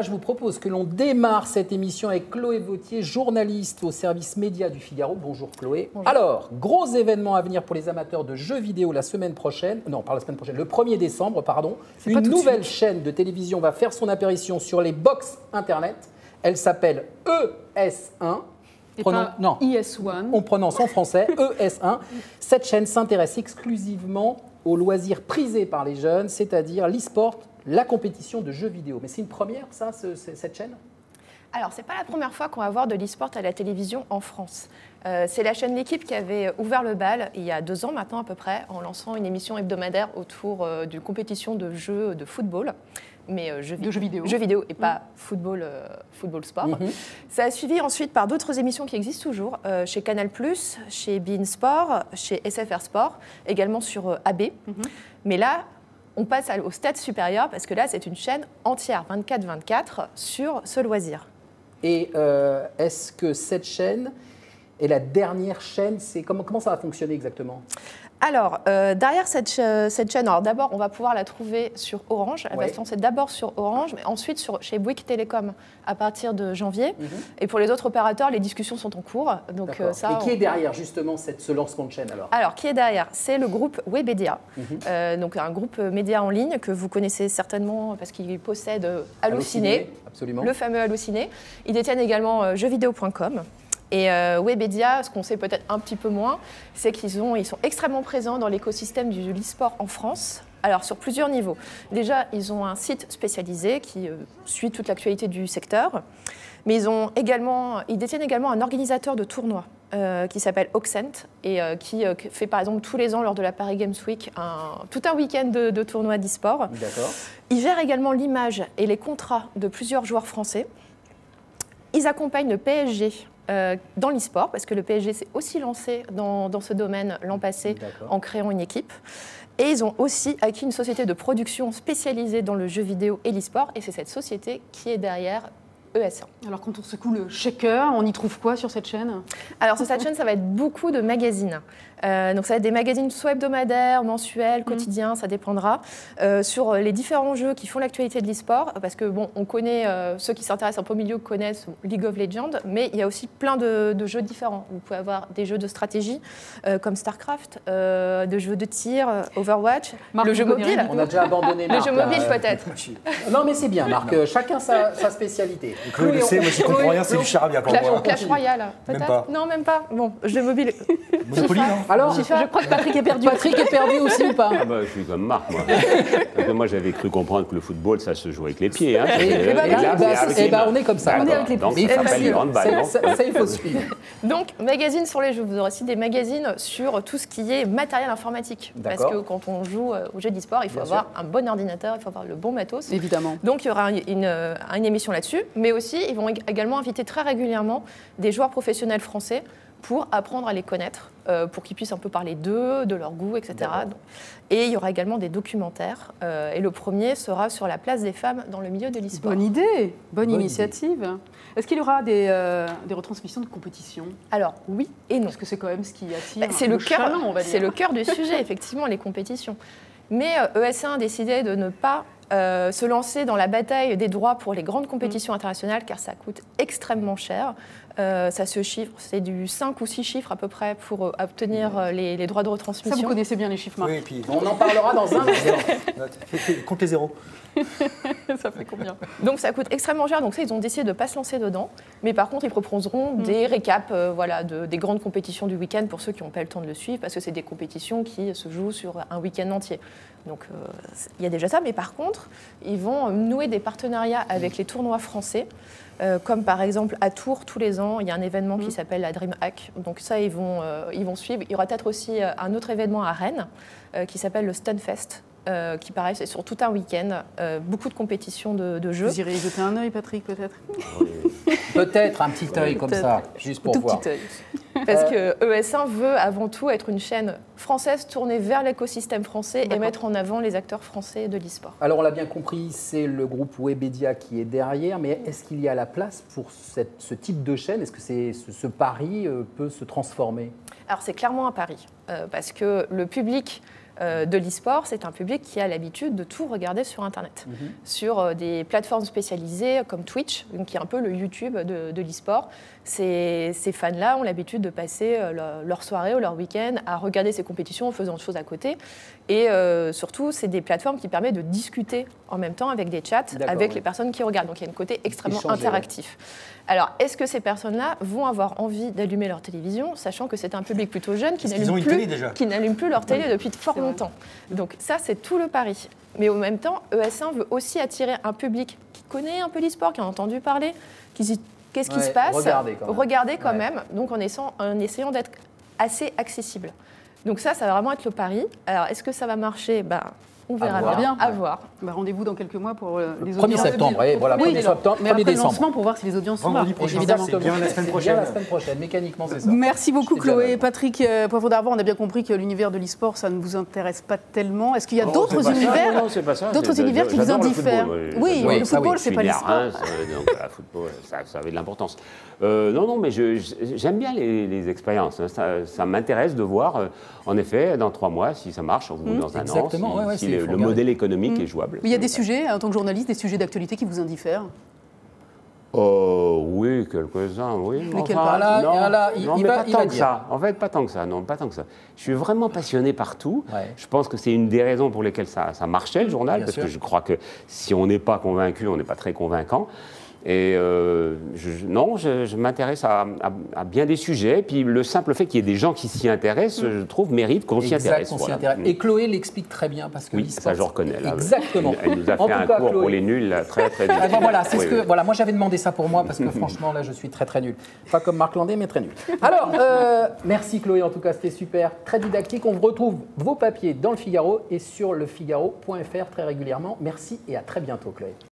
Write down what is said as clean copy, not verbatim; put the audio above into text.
Je vous propose que l'on démarre cette émission avec Chloé Vautier, journaliste au service média du Figaro. Bonjour Chloé. Bonjour. Alors, gros événement à venir pour les amateurs de jeux vidéo la semaine prochaine. Non, pas la semaine prochaine, le 1er décembre, pardon. Une nouvelle chaîne de télévision va faire son apparition sur les box Internet. Elle s'appelle ES1. Non, IS1. On prononce en français ES1. Cette chaîne s'intéresse exclusivement aux loisirs prisés par les jeunes, c'est-à-dire l'e-sport, la compétition de jeux vidéo. Mais c'est une première, ça, cette chaîne ? Alors, ce n'est pas la première fois qu'on va voir de l'e-sport à la télévision en France. C'est la chaîne L'équipe qui avait ouvert le bal il y a 2 ans maintenant à peu près, en lançant une émission hebdomadaire autour d'une compétition de jeux de football. Mais jeux vidéo et pas football sport. Ça a suivi ensuite par d'autres émissions qui existent toujours, chez Canal+, chez beIN Sport, chez SFR Sport, également sur AB. Mais là, on passe au stade supérieur parce que là, c'est une chaîne entière, 24/24, sur ce loisir. Et est-ce que cette chaîne est la dernière chaîne ? Comment ça va fonctionner exactement ? Alors, derrière cette chaîne, alors d'abord, on va pouvoir la trouver sur Orange. Elle va se lancer d'abord sur Orange, mais ensuite chez Bouygues Télécom à partir de janvier. Et pour les autres opérateurs, les discussions sont en cours. Donc, et qui est derrière justement ce lancement de chaîne alors ? Alors, qui est derrière ? C'est le groupe Webedia, donc un groupe média en ligne que vous connaissez certainement parce qu'il possède Allociné, le fameux Allociné. Ils détiennent également jeuxvideo.com. Et Webedia, ce qu'on sait peut-être un petit peu moins, c'est qu'ils sont extrêmement présents dans l'écosystème du e-sport en France. Alors, sur plusieurs niveaux. Déjà, ils ont un site spécialisé qui suit toute l'actualité du secteur. Mais ils détiennent également un organisateur de tournois qui s'appelle Oxent et qui fait par exemple tous les ans lors de la Paris Games Week tout un week-end de tournois d'e-sport. D'accord. Ils gèrent également l'image et les contrats de plusieurs joueurs français. Ils accompagnent le PSG dans l'e-sport, parce que le PSG s'est aussi lancé dans ce domaine l'an passé en créant une équipe. Et ils ont aussi acquis une société de production spécialisée dans le jeu vidéo et l'e-sport, et c'est cette société qui est derrière ES1. Alors quand on secoue le shaker, on y trouve quoi sur cette chaîne ? Alors sur cette chaîne, ça va être beaucoup de magazines. Donc ça va être des magazines soit hebdomadaires, mensuels, quotidiens, ça dépendra. Sur les différents jeux qui font l'actualité de l'e-sport, parce que bon, on connaît, ceux qui s'intéressent un peu au milieu connaissent League of Legends, mais il y a aussi plein de jeux différents. Vous pouvez avoir des jeux de stratégie comme StarCraft, des jeux de tir, Overwatch, le jeu mobile. On a déjà abandonné Marc. Le jeu mobile peut-être. Non mais c'est bien Marc, chacun sa spécialité. Chloé le sait, moi je comprends rien, c'est du charabia pour moi. Clash Royale, peut-être. Même pas. Non, même pas. Bon, jeu mobile. Monopoly, non ? Alors, je crois que Patrick est perdu. Patrick est perdu aussi ou pas ? Je suis comme Marc, moi. Parce que moi, j'avais cru comprendre que le football, ça se joue avec les pieds. Hein. On est comme ça. On est avec les Donc, pieds. ça s'appelle les handballs. Ça, il faut suivre. Donc, magazines sur les jeux. Vous aurez aussi des magazines sur tout ce qui est matériel informatique. Parce que quand on joue aux jeux d'e-sport, il faut avoir un bon ordinateur, il faut avoir le bon matos. Évidemment. Donc, il y aura une émission là-dessus. Mais aussi, ils vont également inviter très régulièrement des joueurs professionnels français pour apprendre à les connaître, pour qu'ils puissent un peu parler d'eux, de leur goût, etc. Et il y aura également des documentaires. Et le premier sera sur la place des femmes dans le milieu de l'e-sport. Bonne idée, bonne initiative. Est-ce qu'il y aura des retransmissions de compétition ? Alors, oui et non. Parce que c'est quand même ce qui attire c'est le chaland, on va dire. C'est le cœur du sujet, effectivement, les compétitions. Mais ES1 a décidé de ne pas se lancer dans la bataille des droits pour les grandes compétitions internationales, car ça coûte extrêmement cher. Ça se chiffre, c'est du 5 ou 6 chiffres à peu près pour obtenir les droits de retransmission. Ça, vous connaissez bien les chiffres, Marc. Oui, puis On en parlera dans un instant. compte les zéros. Ça fait combien ? Donc ça coûte extrêmement cher, donc ça, ils ont décidé de ne pas se lancer dedans. Mais par contre, ils proposeront des récaps des grandes compétitions du week-end pour ceux qui n'ont pas le temps de le suivre, parce que c'est des compétitions qui se jouent sur un week-end entier. Donc il y a déjà ça, mais par contre, ils vont nouer des partenariats avec les tournois français. Comme par exemple à Tours, tous les ans, il y a un événement qui s'appelle la DreamHack. Donc ça, ils vont suivre. Il y aura peut-être aussi un autre événement à Rennes qui s'appelle le Stunfest, qui pareil, c'est sur tout un week-end, beaucoup de compétitions de jeux. Vous irez y jeter un œil, Patrick, peut-être ? Peut-être un petit œil comme ça, juste pour voir. Petit œil. Parce que ES1 veut avant tout être une chaîne française tournée vers l'écosystème français et mettre en avant les acteurs français de l'e-sport. Alors on l'a bien compris, c'est le groupe Webedia qui est derrière, mais est-ce qu'il y a la place pour ce type de chaîne ? Est-ce que ce pari peut se transformer ? Alors c'est clairement un pari, parce que le public de l'e-sport, c'est un public qui a l'habitude de tout regarder sur Internet, sur des plateformes spécialisées comme Twitch, donc qui est un peu le YouTube de l'e-sport. Ces fans-là ont l'habitude de passer leur soirée ou leur week-end à regarder ces compétitions en faisant autre chose à côté. Et surtout, c'est des plateformes qui permettent de discuter en même temps avec des chats avec les personnes qui regardent. Donc il y a un côté extrêmement interactif. Alors, est-ce que ces personnes-là vont avoir envie d'allumer leur télévision, sachant que c'est un public plutôt jeune qui n'allume plus leur télé depuis fort longtemps. Donc ça, c'est tout le pari. Mais en même temps, ES1 veut aussi attirer un public qui connaît un peu l'e-sport, qui a entendu parler, qui se dit qu'est-ce qui se passe. Regardez quand même. Donc en essayant d'être assez accessible. Donc ça va vraiment être le pari. Alors, est-ce que ça va marcher? On verra bien. À voir. Rendez-vous dans quelques mois pour les 1er septembre. Voilà, 1er septembre, 1er décembre. Lancement pour voir si les audiences sont là. Évidemment, c'est bien la semaine prochaine. Bien la semaine prochaine, mécaniquement, c'est ça. Merci beaucoup, Chloé. Patrick Poivre d'Arvor, on a bien compris que l'univers de l'e-sport, ça ne vous intéresse pas tellement. Est-ce qu'il y a d'autres univers qui vous indiffèrent? Oui, le football, c'est pas l'e-sport. Donc, le football, ça avait de l'importance. Non, mais j'aime bien les expériences. Ça m'intéresse de voir, en effet, dans 3 mois, si ça marche, ou dans un an, si le modèle économique est jouable. Mais il y a des sujets, en tant que journaliste, des sujets d'actualité qui vous indiffèrent? Oui, quelques-uns, oui. Lesquels pas tant que ça. En fait, pas tant que ça. Non, pas tant que ça. Je suis vraiment passionné par tout. Ouais. Je pense que c'est une des raisons pour lesquelles ça marchait, le journal, parce que je crois que si on n'est pas convaincu, on n'est pas très convaincant. Et je m'intéresse à bien des sujets. Puis le simple fait qu'il y ait des gens qui s'y intéressent, je trouve, mérite qu'on s'y intéresse. Et Chloé l'explique très bien parce que oui, ça je reconnais. Là, exactement. Elle nous a fait un cours pour les nuls là, très très difficile. Voilà, moi j'avais demandé ça pour moi parce que franchement là je suis très très nul. Pas comme Marc Landé mais très nul. Alors merci Chloé, en tout cas c'était super, très didactique. On retrouve vos papiers dans le Figaro et sur lefigaro.fr très régulièrement. Merci et à très bientôt Chloé.